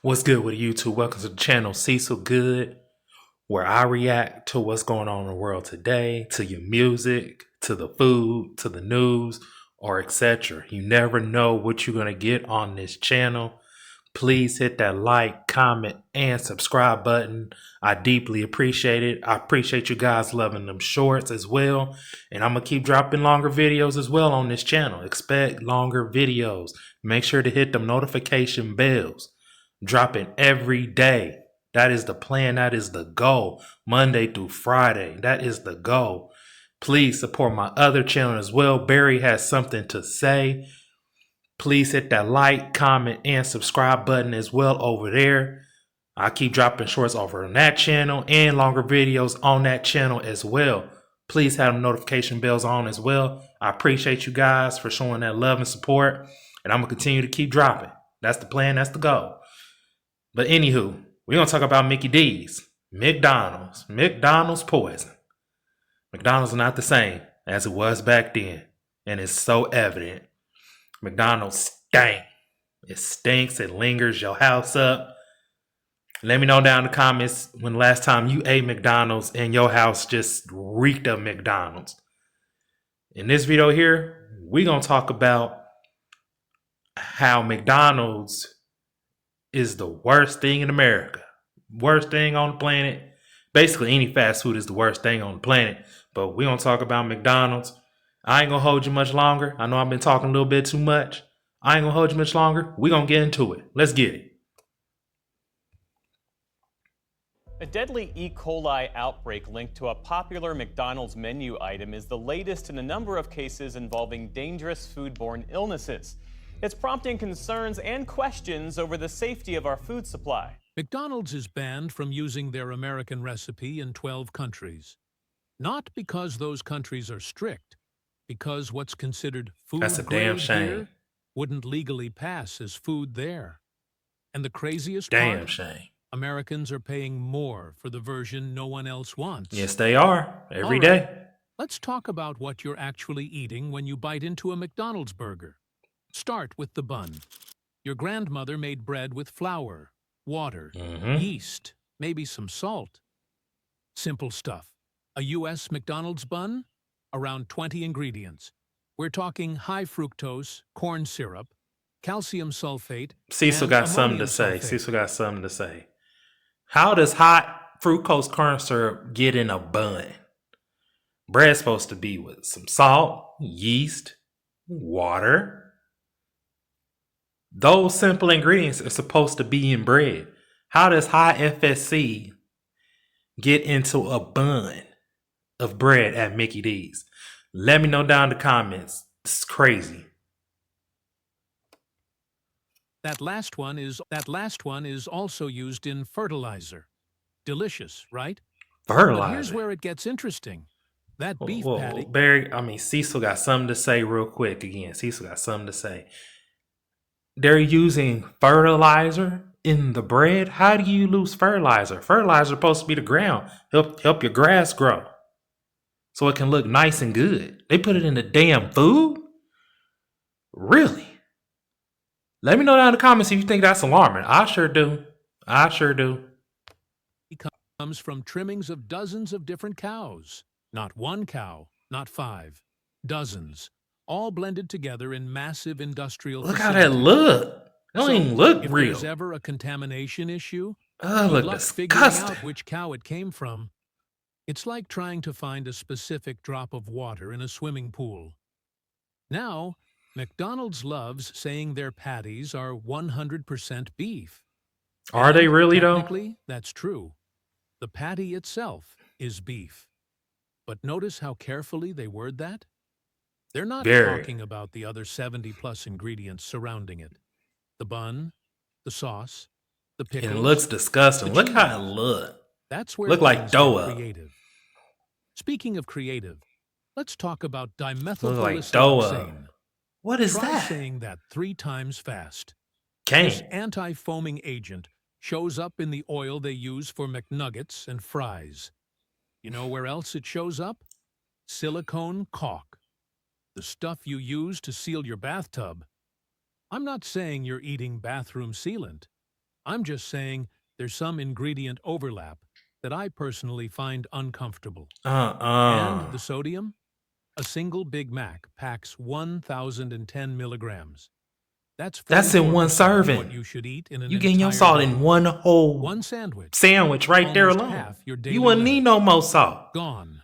What's good with YouTube? Welcome to the channel Cecil Good, where I react to what's going on in the world today, to your music, to the food, to the news, or etc. You never know what you're going to get on this channel. Please hit that like, comment, and subscribe button. I deeply appreciate it. I appreciate you guys loving them shorts as well. And I'm going to keep dropping longer videos as well on this channel. Expect longer videos. Make sure to hit them notification bells. Dropping every day. That is the plan. That is the goal. Monday through Friday. That is the goal. Please support my other channel as well. Barry has something to say. Please hit that like, comment, and subscribe button as well over there. I keep dropping shorts over on that channel and longer videos on that channel as well. Please have notification bells on as well. I appreciate you guys for showing that love and support. And I'm going to continue to keep dropping. That's the plan. That's the goal. But anywho, we're going to talk about Mickey D's. McDonald's. McDonald's poison. McDonald's is not the same as it was back then. And it's so evident. McDonald's stank. It stinks. It lingers your house up. Let me know down in the comments when the last time you ate McDonald's and your house just reeked of McDonald's. In this video here, we're going to talk about how McDonald's is the worst thing in America. Worst thing on the planet. Basically, any fast food is the worst thing on the planet. But we're going to talk about McDonald's. I ain't going to hold you much longer. I know I've been talking a little bit too much. I ain't going to hold you much longer. We're going to get into it. Let's get it. A deadly E. coli outbreak linked to a popular McDonald's menu item is the latest in a number of cases involving dangerous foodborne illnesses. It's prompting concerns and questions over the safety of our food supply. McDonald's is banned from using their American recipe in 12 countries. Not because those countries are strict, because what's considered food That's a grade damn shame. here wouldn't legally pass as food there. And the craziest Damn part, shame. Americans are paying more for the version no one else wants. Yes, they are. Every All day. right, let's talk about what you're actually eating when you bite into a McDonald's burger. Start with the bun. Your grandmother made bread with flour, water, yeast, maybe some salt. Simple stuff. A U.S. McDonald's bun? Around 20 ingredients. We're talking high fructose, corn syrup, calcium sulfate, Cecil and got something ammonium to say. sulfate. Cecil got something to say. How does hot fructose corn syrup get in a bun? Bread's supposed to be with some salt, yeast, water. Those simple ingredients are supposed to be in bread. How does high FSC get into a bun of bread at Mickey D's? Let me know down in the comments. It's crazy. That last one is also used in fertilizer. Delicious, right? But here's Fertilizer. where it gets interesting. That beef patty. Cecil got something to say real quick again. Cecil got something to say. They're using fertilizer in the bread. How do you lose fertilizer? Fertilizer is supposed to be the ground. Help your grass grow. So it can look nice and good. They put it in the damn food? Really? Let me know down in the comments if you think that's alarming. I sure do. I sure do. Comes from trimmings of dozens of different cows. Not one cow, not 5. Dozens. All blended together in massive industrial Look how that facilities. look. It don't even look if real. there's ever a contamination issue, Oh, good look luck figuring disgusting. out which cow it came from. It's like trying to find a specific drop of water in a swimming pool. Now, McDonald's loves saying their patties are 100% beef. Are they And really though? technically, that's true. The patty itself is beef. But notice how carefully they word that? They're not Very. talking about the other 70-plus ingredients surrounding it. The bun, the sauce, the pickles. And it looks disgusting. the Look how it cheese. look. That's where Look like things get dough up. creative. Speaking of creative, let's talk about Look like dimethylphenylsiloxane. What is Try that? saying that 3 times fast. This Cane. anti-foaming agent shows up in the oil they use for McNuggets and fries. You know where else it shows up? Silicone caulk. The stuff you use to seal your bathtub. I'm not saying you're eating bathroom sealant. I'm just saying there's some ingredient overlap that I personally find uncomfortable. And Uh-uh. the sodium? A single Big Mac packs 1,010 milligrams. That's That's in one 44% of what serving. you should eat in an You getting your entire salt in day. one whole One sandwich, sandwich right there almost alone. half your You daily wouldn't need limit. no more salt. Gone.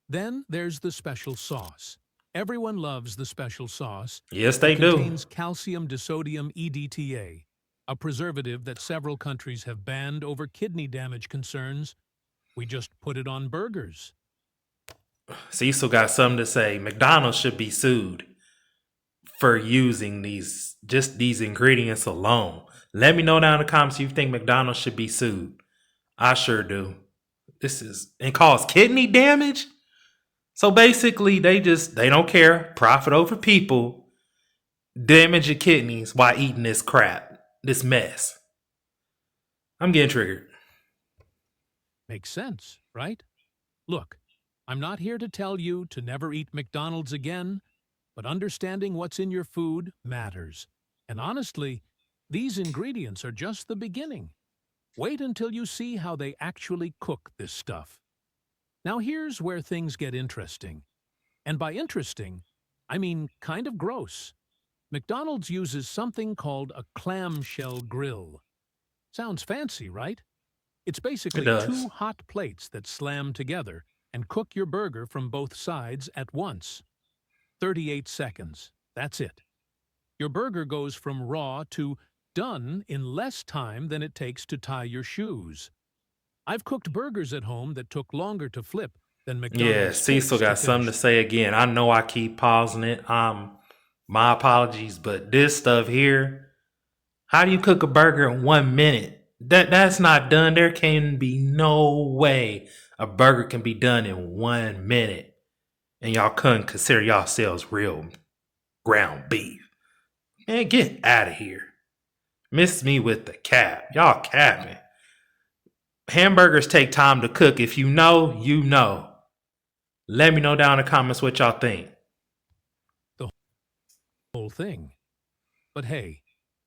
Then there's the special sauce. Everyone loves the special sauce. Yes, they It do. contains calcium disodium EDTA, a preservative that several countries have banned over kidney damage concerns. We just put it on burgers. Cecil got something to say. McDonald's should be sued for using these ingredients alone. Let me know down in the comments if you think McDonald's should be sued. I sure do. And cause kidney damage? So basically they don't care. Profit over people. Damage your kidneys while eating this crap. This mess. I'm getting triggered. Makes sense, right? Look, I'm not here to tell you to never eat McDonald's again, but understanding what's in your food matters. And honestly, these ingredients are just the beginning. Wait until you see how they actually cook this stuff. Now here's where things get interesting. And by interesting, I mean kind of gross. McDonald's uses something called a clamshell grill. Sounds fancy, right? It's basically It does. 2 hot plates that slam together and cook your burger from both sides at once. 38 seconds. That's it. Your burger goes from raw to done in less time than it takes to tie your shoes. I've cooked burgers at home that took longer to flip than McDonald's Yeah, Cecil steaks to got something to finish. say again. I know I keep pausing it. My apologies, but this stuff here, how do you cook a burger in 1 minute? That's not done. There can be no way a burger can be done in 1 minute. And y'all couldn't consider yourselves real ground beef. Man, get out of here. Miss me with the cap. Y'all capping. Hamburgers take time to cook. If you know, you know. Let me know down in the comments what y'all think. The whole thing. But hey,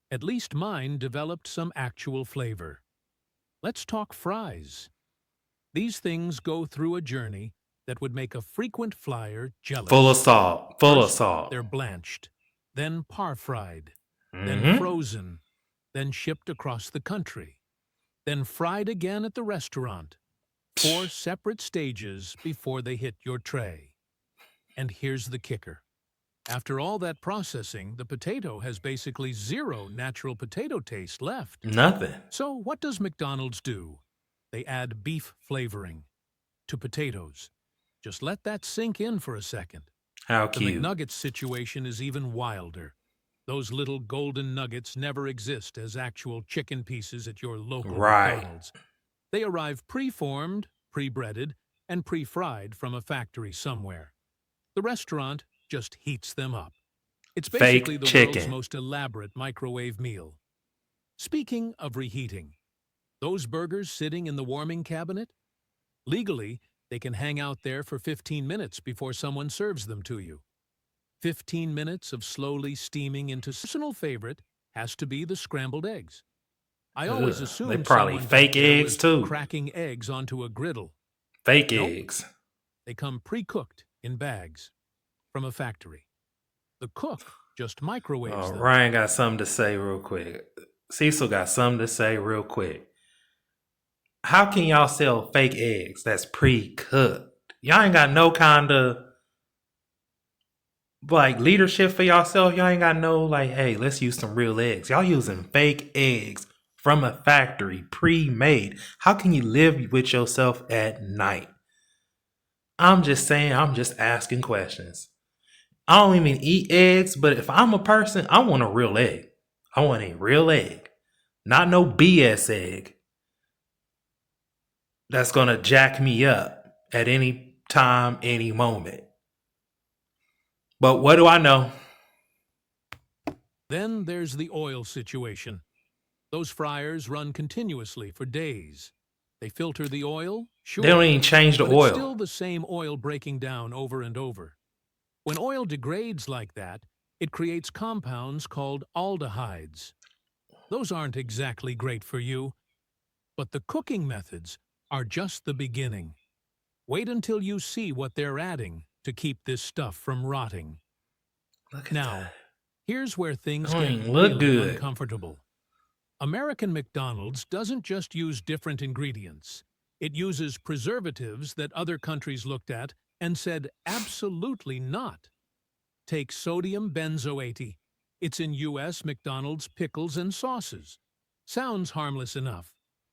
at least mine developed some actual flavor. Let's talk fries. These things go through a journey that would make a frequent flyer jealous. Full of salt. Full of First, salt. they're blanched, then par-fried, then Mhm. frozen, then shipped across the country, then fried again at the restaurant. 4 separate stages before they hit your tray. And here's the kicker. After all that processing, the potato has basically 0 natural potato taste left. Nothing. So what does McDonald's do? They add beef flavoring to potatoes. Just let that sink in for a second. How The cute. McNuggets situation is even wilder. Those little golden nuggets never exist as actual chicken pieces at your local Right. McDonald's. They arrive pre-formed, pre-breaded, and pre-fried from a factory somewhere. The restaurant just heats them up. It's basically Fake the world's chicken. most elaborate microwave meal. Speaking of reheating, those burgers sitting in the warming cabinet? Legally, they can hang out there for 15 minutes before someone serves them to you. 15 minutes of slowly steaming into personal favorite has to be the scrambled eggs. I always Ugh, assumed they probably someone fake back there eggs was too. cracking eggs onto a griddle. Fake Nope. eggs. They come pre-cooked in bags from a factory. The cook just microwaves them. Ryan got something to say real quick. Cecil got something to say real quick. How can y'all sell fake eggs that's pre-cooked? Y'all ain't got no kind of like leadership for yourself. Y'all ain't got no like, hey, let's use some real eggs. Y'all using fake eggs from a factory, pre-made. How can you live with yourself at night? I'm just saying, I'm just asking questions. I don't even eat eggs, but if I'm a person, I want a real egg. I want a real egg. Not no BS egg that's going to jack me up at any time, any moment. But what do I know? Then there's the oil situation. Those fryers run continuously for days. They filter the oil, sure. They don't even change the but it's oil. still the same oil breaking down over and over. When oil degrades like that, it creates compounds called aldehydes. Those aren't exactly great for you, but the cooking methods are just the beginning. Wait until you see what they're adding to keep this stuff from rotting. Look at Now, that. here's where things Don't get even look really good. uncomfortable. American McDonald's doesn't just use different ingredients. It uses preservatives that other countries looked at and said absolutely not. Take sodium benzoate. It's in U.S. McDonald's pickles and sauces. Sounds harmless enough.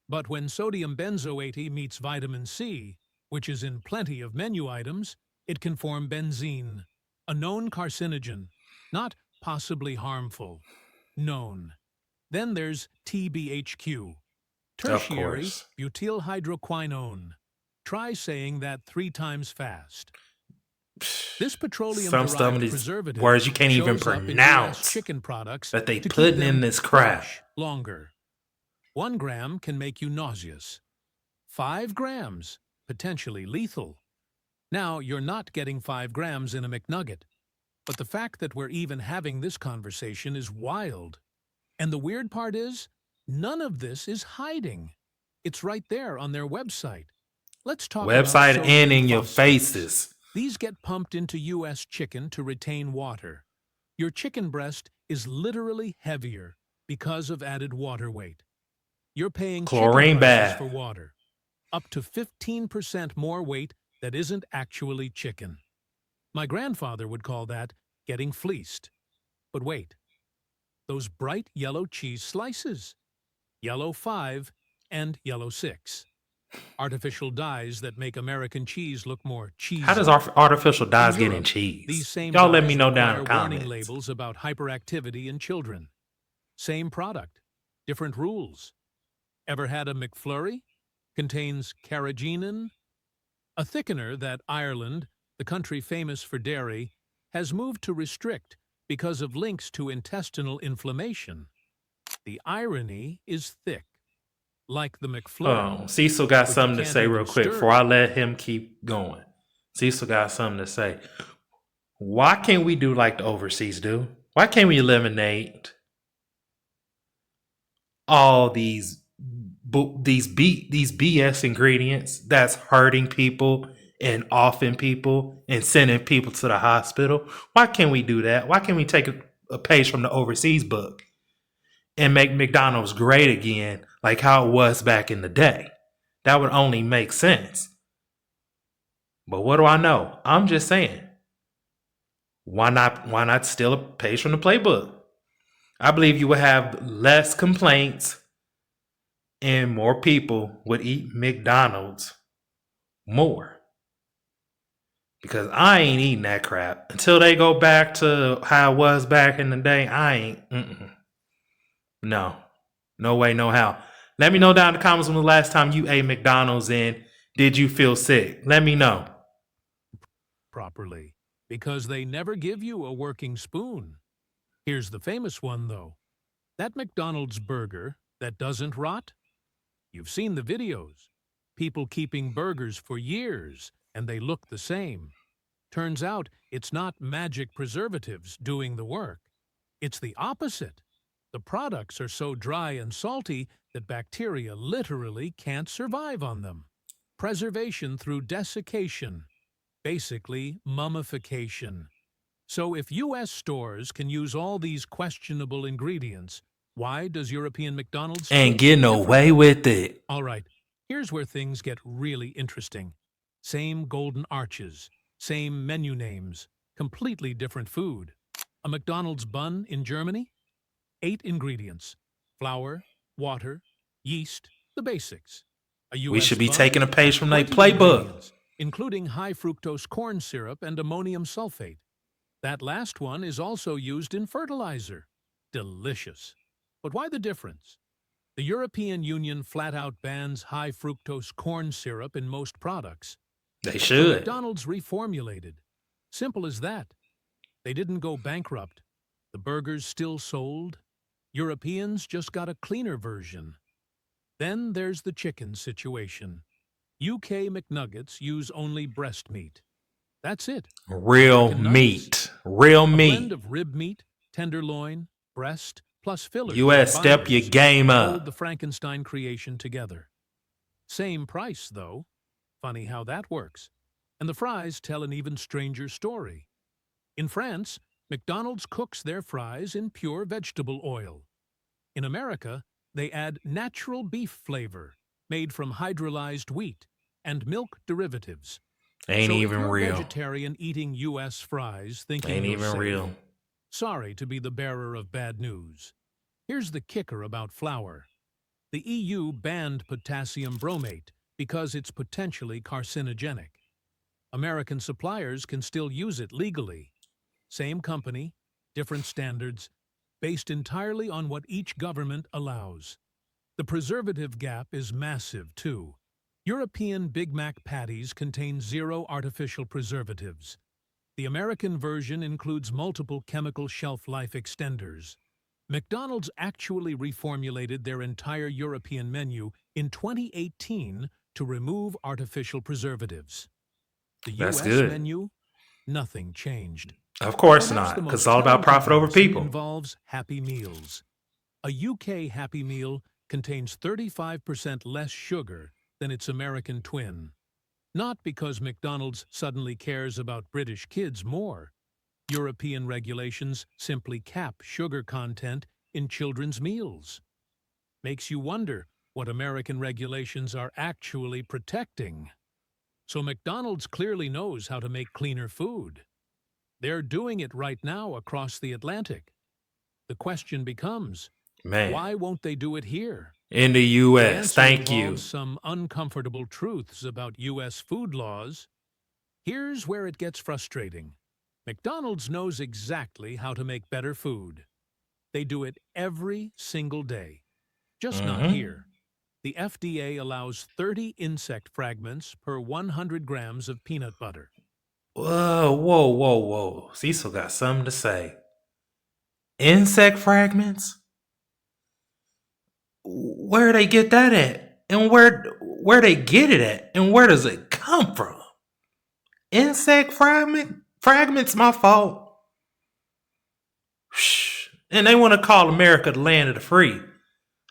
But when sodium benzoate meets vitamin C, which is in plenty of menu items, it can form benzene, a known carcinogen, not possibly harmful, known. Then there's TBHQ, Of tertiary course. butylhydroquinone. Try saying that 3 times fast. This Some of petroleum-derived these preservative words you can't even shows up in U.S. pronounce chicken products that they to keep putting in them this crap. fresh longer. 1 gram can make you nauseous. 5 grams, potentially lethal. Now, you're not getting 5 grams in a McNugget. But the fact that we're even having this conversation is wild. And the weird part is, none of this is hiding. It's right there on their website. Let's talk about Website and sodium in your phosphates. faces. These get pumped into U.S. chicken to retain water. Your chicken breast is literally heavier because of added water weight. You're paying Chlorine chicken prices bath. for water, up to 15% more weight that isn't actually chicken. My grandfather would call that getting fleeced. But wait, those bright yellow cheese slices, yellow 5 and yellow 6. Artificial dyes that make American cheese look more cheesy. How does artificial dyes In get in Europe, cheese? these same Y'all let dyes me know down in the require warning comments. labels about hyperactivity in children. Same product, different rules. Ever had a McFlurry? Contains carrageenan, a thickener that Ireland, the country famous for dairy, has moved to restrict because of links to intestinal inflammation. The irony is thick. Like the McFlurry, Cecil got which you something to can't say real even quick stir. before I let him keep going. Cecil got something to say. Why can't we do like the overseas do? Why can't we eliminate all these BS ingredients that's hurting people and offing people and sending people to the hospital? Why can't we do that? Why can't we take a page from the overseas book and make McDonald's great again like how it was back in the day? That would only make sense. But what do I know? I'm just saying. Why not steal a page from the playbook? I believe you would have less complaints and more people would eat McDonald's more. Because I ain't eating that crap. Until they go back to how it was back in the day, I ain't. No. No way, no how. Let me know down in the comments when the last time you ate McDonald's and did you feel sick? Let me know. properly, because they never give you a working spoon. Here's the famous one, though. That McDonald's burger that doesn't rot? You've seen the videos. People keeping burgers for years, and they look the same. Turns out it's not magic preservatives doing the work. It's the opposite. The products are so dry and salty that bacteria literally can't survive on them. Preservation through desiccation, basically mummification. So if U.S. stores can use all these questionable ingredients, why does European McDonald's Ain't treat getting them away differently? with it. All right, here's where things get really interesting. Same golden arches, same menu names, completely different food. A McDonald's bun in Germany? 8 ingredients: flour, water, yeast, the basics. A We U.S. should be bun? taking a page from their 20 playbook. ingredients, including high-fructose corn syrup and ammonium sulfate. That last one is also used in fertilizer. Delicious. But why the difference? The European Union flat-out bans high-fructose corn syrup in most products. They So should. McDonald's reformulated. Simple as that. They didn't go bankrupt. The burgers still sold. Europeans just got a cleaner version. Then there's the chicken situation. UK McNuggets use only breast meat. That's it. Real American nuggets, meat. Real a blend meat. of rib meat, tenderloin, breast, plus fillers U.S. and step your binders game hold up. the Frankenstein creation together. Same price, though. Funny how that works. And the fries tell an even stranger story. In France, McDonald's cooks their fries in pure vegetable oil. In America, they add natural beef flavor made from hydrolyzed wheat and milk derivatives. Ain't So if even you're a real. vegetarian eating U.S. fries thinking Ain't you're even safe, real. sorry to be the bearer of bad news. Here's the kicker about flour. The EU banned potassium bromate because it's potentially carcinogenic. American suppliers can still use it legally. Same company, different standards, based entirely on what each government allows. The preservative gap is massive, too. European Big Mac patties contain 0 artificial preservatives. The American version includes multiple chemical shelf life extenders. McDonald's actually reformulated their entire European menu in 2018 to remove artificial preservatives. The That's U.S. good. menu? Nothing changed. Of course Perhaps the not, because most it's all telling about profit over comparison people. involves Happy Meals. A UK Happy Meal contains 35% less sugar than its American twin. Not because McDonald's suddenly cares about British kids more. European regulations simply cap sugar content in children's meals. Makes you wonder what American regulations are actually protecting. So McDonald's clearly knows how to make cleaner food. They're doing it right now across the Atlantic. The question becomes, Man, why won't they do it here? in the The U.S. answer Thank you. involves some uncomfortable truths about U.S. food laws. Here's where it gets frustrating. McDonald's knows exactly how to make better food. They do it every single day. Just not here. The FDA allows 30 insect fragments per 100 grams of peanut butter. Whoa, whoa, whoa, whoa. Cecil got something to say. Insect fragments? Where they get that at? And where they get it at? And where does it come from? Insect fragments, my fault. And they want to call America the land of the free.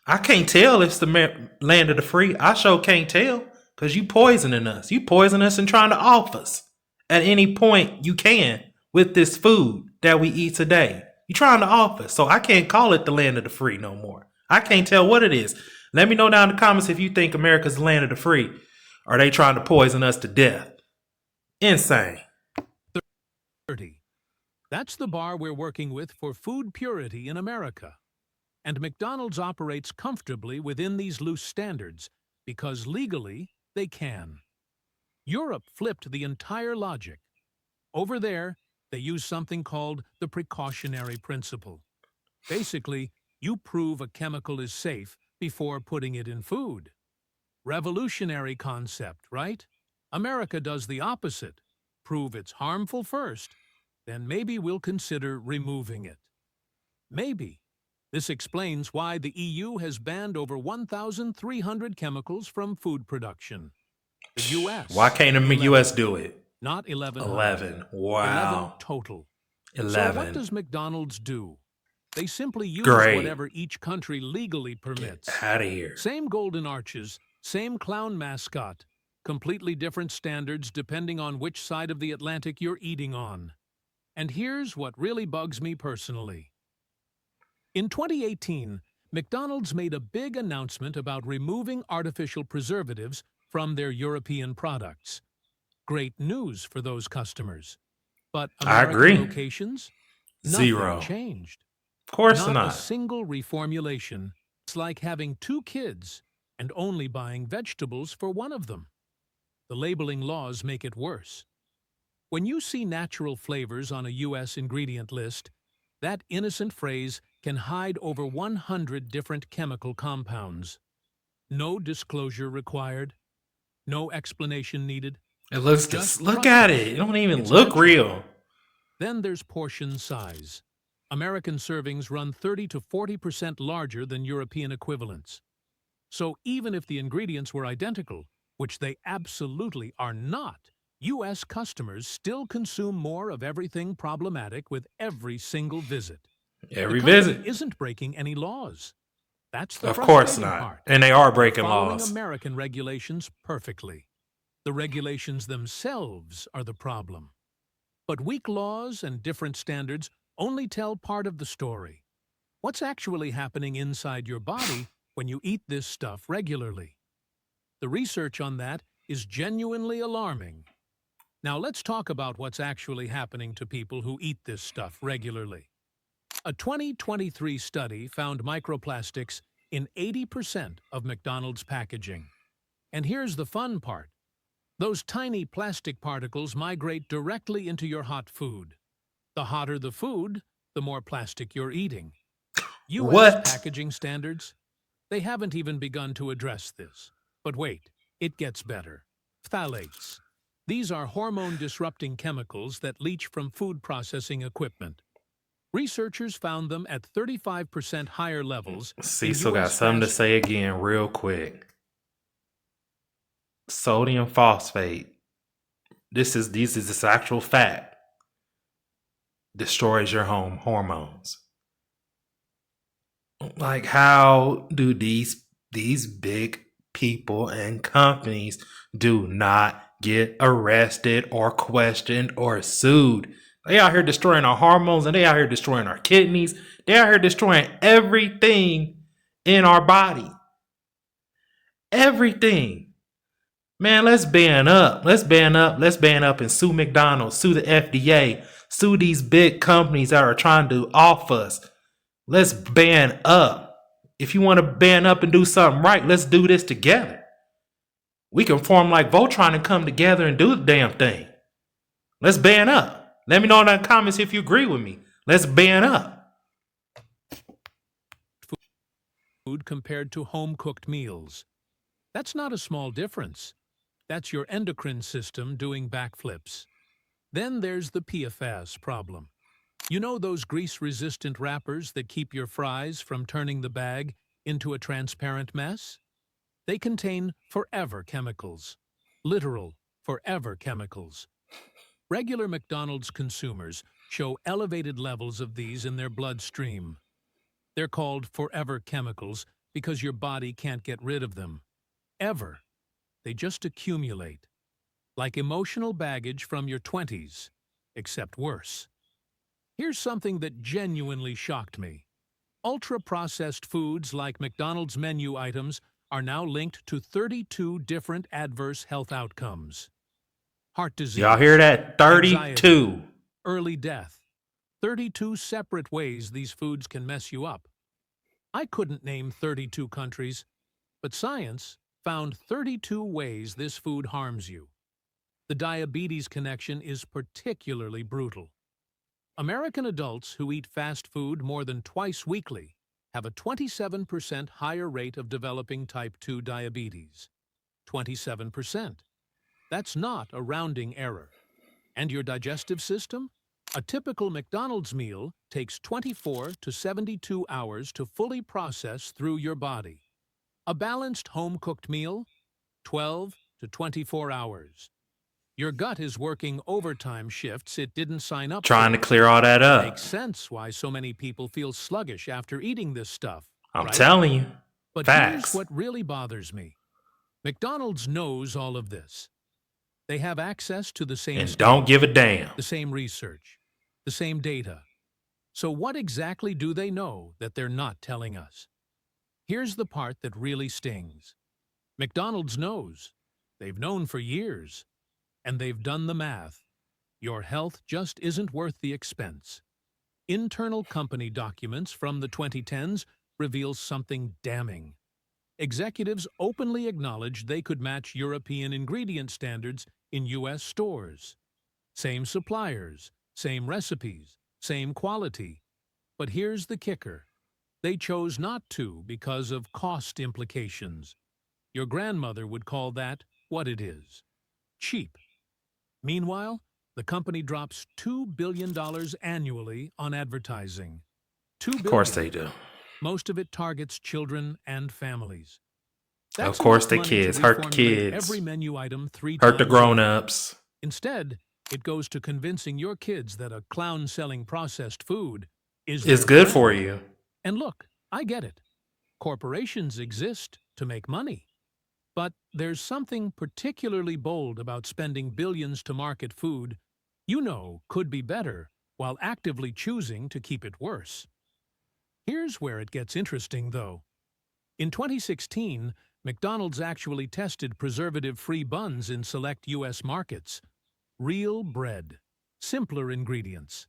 I can't tell if it's the land of the free. I sure can't tell, because you poisoning us. You poison us and trying to off us at any point you can with this food that we eat today. You're trying to off us. So I can't call it the land of the free no more. I can't tell what it is. Let me know down in the comments if you think America's the land of the free. Are they trying to poison us to death? Insane. 30. That's the bar we're working with for food purity in America. And McDonald's operates comfortably within these loose standards because legally they can. Europe flipped the entire logic. Over there, they use something called the precautionary principle. Basically, you prove a chemical is safe before putting it in food. Revolutionary concept, right? America does the opposite. Prove it's harmful first, then maybe we'll consider removing it. Maybe. This explains why the EU has banned over 1,300 chemicals from food production. The U.S. Why can't the 11. U.S. do it? Not 11. 11. Wow. 11 total. 11. So what does McDonald's do? They simply use Great. whatever each country legally permits. Get out of here. Same golden arches, same clown mascot, completely different standards depending on which side of the Atlantic you're eating on. And here's what really bugs me personally. In 2018, McDonald's made a big announcement about removing artificial preservatives from their European products. Great news for those customers. But I American agree. locations? Zero. Nothing changed. Of course Not a not. single reformulation. It's like having 2 kids and only buying vegetables for one of them. The labeling laws make it worse. When you see natural flavors on a U.S. ingredient list, that innocent phrase can hide over 100 different chemical compounds. No disclosure required. No explanation needed. It looks Just look trust at us. it. It don't even It's look natural. real. Then there's portion size. American servings run 30 to 40% larger than European equivalents. So even if the ingredients were identical, which they absolutely are not, U.S. customers still consume more of everything problematic with every single visit. The Every company visit. isn't breaking any laws. That's the Of course frustrating not. part. And they are They're breaking following laws. American regulations perfectly. The regulations themselves are the problem. But weak laws and different standards only tell part of the story. What's actually happening inside your body when you eat this stuff regularly? The research on that is genuinely alarming. Now let's talk about what's actually happening to people who eat this stuff regularly. A 2023 study found microplastics in 80% of McDonald's packaging. And here's the fun part. Those tiny plastic particles migrate directly into your hot food. The hotter the food, the more plastic you're eating. U.S. What? packaging standards? They haven't even begun to address this. But wait, it gets better. Phthalates. These are hormone-disrupting chemicals that leach from food processing equipment. Researchers found them at 35% higher levels in Cecil got U.S. something to fast say again real quick. Sodium phosphate. This is actual fact. Destroys your home hormones. Like, how do these big people and companies do not get arrested or questioned or sued? They out here destroying our hormones, and they out here destroying our kidneys. They out here destroying everything in our body. Everything. Man, let's band up. Let's band up. Let's band up and sue McDonald's, sue the FDA, sue these big companies that are trying to off us. Let's band up. If you want to band up and do something right, let's do this together. We can form like Voltron and come together and do the damn thing. Let's band up. Let me know in the comments if you agree with me. Let's band up. food compared to home-cooked meals. That's not a small difference. That's your endocrine system doing backflips. Then there's the PFAS problem. You know those grease-resistant wrappers that keep your fries from turning the bag into a transparent mess? They contain forever chemicals. Literal forever chemicals. Regular McDonald's consumers show elevated levels of these in their bloodstream. They're called forever chemicals because your body can't get rid of them. Ever. They just accumulate. Like emotional baggage from your 20s, except worse. Here's something that genuinely shocked me. Ultra-processed foods like McDonald's menu items are now linked to 32 different adverse health outcomes. Heart disease. Y'all hear that? 32. Anxiety, early death. 32 separate ways these foods can mess you up. I couldn't name 32 countries, but science found 32 ways this food harms you. The diabetes connection is particularly brutal. American adults who eat fast food more than twice weekly have a 27% higher rate of developing type 2 diabetes. 27%. That's not a rounding error. And your digestive system? A typical McDonald's meal takes 24 to 72 hours to fully process through your body. A balanced home-cooked meal? 12 to 24 hours. Your gut is working overtime shifts it didn't sign up Trying to for. clear all that up. Makes sense why so many people feel sluggish after eating this stuff. I'm right? telling you. But Facts. here's what really bothers me. McDonald's knows all of this. They have access to the same And studies, don't give a damn. the same research, the same data. So what exactly do they know that they're not telling us? Here's the part that really stings. McDonald's knows. They've known for years. And they've done the math. Your health just isn't worth the expense. Internal company documents from the 2010s reveal something damning. Executives openly acknowledged they could match European ingredient standards in U.S. stores. Same suppliers, same recipes, same quality. But here's the kicker. They chose not to because of cost implications. Your grandmother would call that what it is. Cheap. Meanwhile, the company drops $2 billion annually on advertising. $2 billion. Of course they do. Most of it targets children and families. Of course enough the money kids. to Hurt the reformulate kids. every menu item 3 Hurt the times over. grown-ups. Instead, it goes to convincing your kids that a clown selling processed food Is It's there good bread? for you. And look, I get it. Corporations exist to make money. But there's something particularly bold about spending billions to market food you know could be better while actively choosing to keep it worse. Here's where it gets interesting, though. In 2016, McDonald's actually tested preservative-free buns in select U.S. markets. Real bread, simpler ingredients.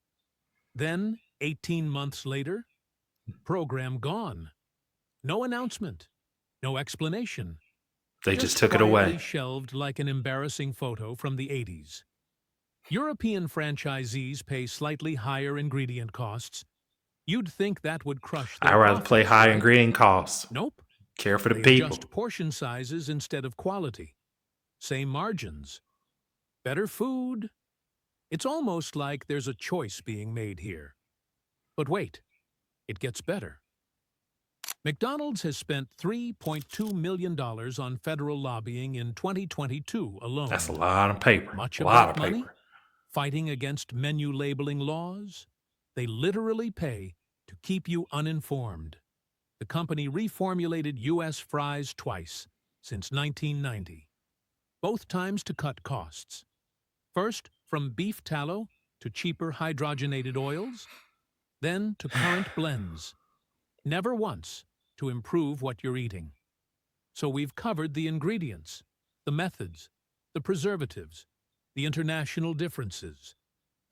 Then, 18 months later, program gone. No announcement, no explanation. They just Just took it quietly away. shelved like an embarrassing photo from the 80s. European franchisees pay slightly higher ingredient costs. You'd think that would crush I'd their rather play profits, high right? ingredient costs. Nope. Care for the They people. adjust portion sizes instead of quality. Same margins. Better food. It's almost like there's a choice being made here. But wait, it gets better. McDonald's has spent $3.2 million on federal lobbying in 2022 alone. That's a lot of paper. Much A of lot that of money? paper. Fighting against menu labeling laws? They literally pay to keep you uninformed. The company reformulated U.S. fries twice since 1990, both times to cut costs. First, from beef tallow to cheaper hydrogenated oils, then to current blends. Never once to improve what you're eating. So we've covered the ingredients, the methods, the preservatives, the international differences,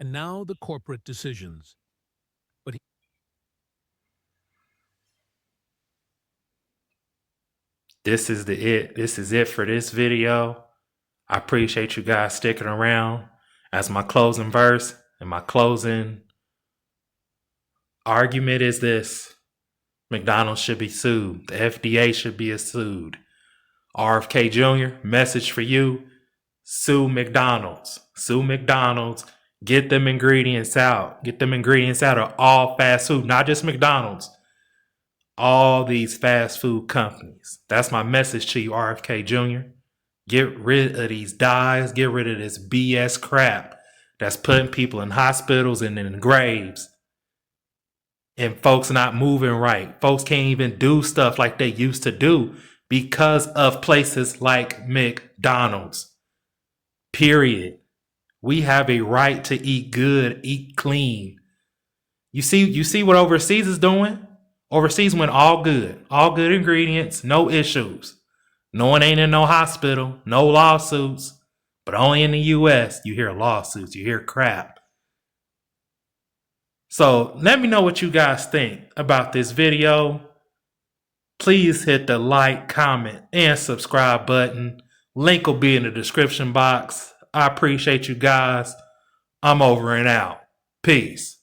and now the corporate decisions. But This is it. This is it for this video. I appreciate you guys sticking around. As my closing verse and my closing argument is this: McDonald's should be sued. The FDA should be sued. RFK Jr., message for you: sue McDonald's. Sue McDonald's. Get them ingredients out. Get them ingredients out of all fast food, not just McDonald's. All these fast food companies. That's my message to you, RFK Jr. Get rid of these dyes. Get rid of this BS crap that's putting people in hospitals and in graves. And folks not moving right. Folks can't even do stuff like they used to do because of places like McDonald's. Period. We have a right to eat good, eat clean. You see what overseas is doing? Overseas went all good ingredients, no issues. No one ain't in no hospital, no lawsuits. But only in the US, you hear lawsuits, you hear crap. So let me know what you guys think about this video. Please hit the like, comment, and subscribe button. Link will be in the description box. I appreciate you guys. I'm over and out. Peace.